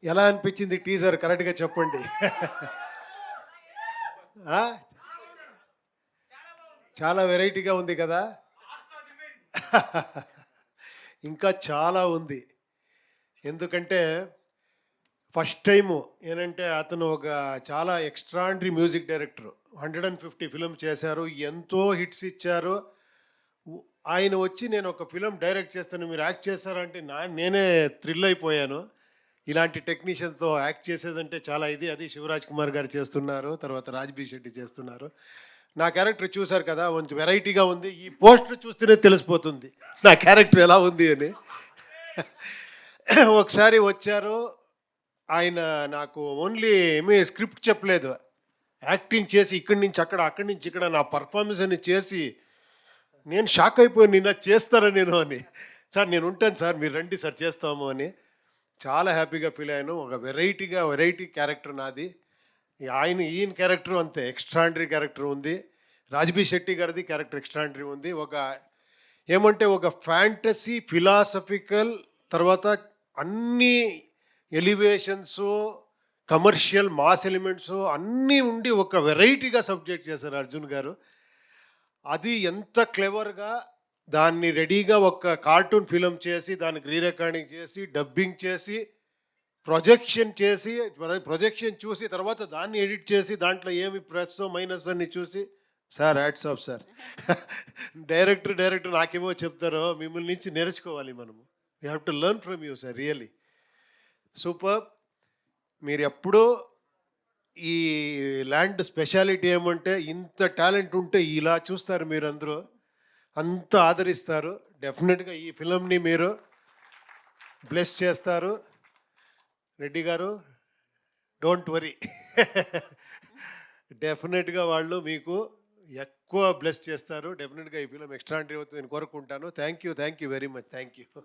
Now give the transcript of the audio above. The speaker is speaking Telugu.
ఎలా అనిపించింది టీజర్ కరెక్ట్గా చెప్పండి. ఆ? చాలా వెరైటీగా ఉంది కదా. ఇంకా చాలా ఉంది. ఎందుకంటే ఫస్ట్ టైము ఏంటంటే అతను ఒక చాలా ఎక్స్ట్రాండరీ మ్యూజిక్ డైరెక్టర్. 150 ఫిల్మ్ చేశారు, ఎంతో హిట్స్ ఇచ్చారు. ఉ- ఆయన వచ్చి నేను ఒక ఫిలిం డైరెక్ట్ చేస్తాను, మీరు యాక్ట్ చేస్తారంటే నేనే థ్రిల్ అయిపోయాను. ఇలాంటి టెక్నీషియన్తో యాక్ట్ చేసేదంటే చాలా ఇది. అది శివరాజ్ కుమార్ గారు చేస్తున్నారు, తర్వాత రాజ్బీ శెట్టి చేస్తున్నారు. నా క్యారెక్టర్ చూశారు కదా, కొంచెం వెరైటీగా ఉంది. ఈ పోస్టర్ చూస్తేనే తెలిసిపోతుంది నా క్యారెక్టర్ ఎలా ఉంది అని. ఒకసారి వచ్చారు ఆయన, నాకు ఓన్లీ ఏమీ స్క్రిప్ట్ చెప్పలేదు, యాక్టింగ్ చేసి ఇక్కడి నుంచి అక్కడ, అక్కడి నుంచి ఇక్కడ నా పర్ఫార్మెన్స్ అని చేసి నేను షాక్ అయిపోయాను. నిన్న చేస్తారా నేను అని. సార్ నేను ఉంటాను సార్, మీరు రండి సార్ చేస్తాము అని. చాలా హ్యాపీగా ఫీల్ అయ్యాను. ఒక వెరైటీ క్యారెక్టర్ నాది. ఈయన క్యారెక్టర్ అంతే ఎక్స్ట్రాండరీ క్యారెక్టర్ ఉంది. రాజ్బీ శెట్టి గారిది క్యారెక్టర్ ఎక్స్ట్రాండరీ ఉంది. ఏమంటే ఒక ఫ్యాంటసీ ఫిలాసఫికల్, తర్వాత అన్ని ఎలివేషన్స్, కమర్షియల్ మాస్ ఎలిమెంట్స్ అన్నీ ఉండి ఒక వెరైటీగా సబ్జెక్ట్ చేశారు అర్జున్ గారు. అది ఎంత క్లెవర్గా దాన్ని రెడీగా ఒక కార్టూన్ ఫిలిం చేసి దానికి రీ రికార్డింగ్ చేసి డబ్బింగ్ చేసి ప్రొజెక్షన్ చూసి తర్వాత దాన్ని ఎడిట్ చేసి దాంట్లో ఏమి ప్లస్ మైనస్ అన్ని చూసి, sir hats off sir. Director నాకేమో చెప్తారో మిమ్మల్ని నుంచి నేర్చుకోవాలి మనము. We have to learn from you sir, really super. మీరు ఎప్పుడూ ఈ ల్యాండ్ స్పెషాలిటీ ఏమంటే ఇంత టాలెంట్ ఉంటే ఇలా చూస్తారు మీరందరూ, అంత ఆదరిస్తారు. డెఫినెట్గా ఈ ఫిలంని మీరు బ్లెస్ చేస్తారు. రెడ్డి గారు డోంట్ వరీ. డెఫినెట్గా వాళ్ళు మీకు ఎక్కువ బ్లెస్ చేస్తారు. డెఫినెట్గా ఈ ఫిలం ఎక్స్ట్రాండరీ అవుతుంది నేను కోరుకుంటాను. Thank you very much. Thank you.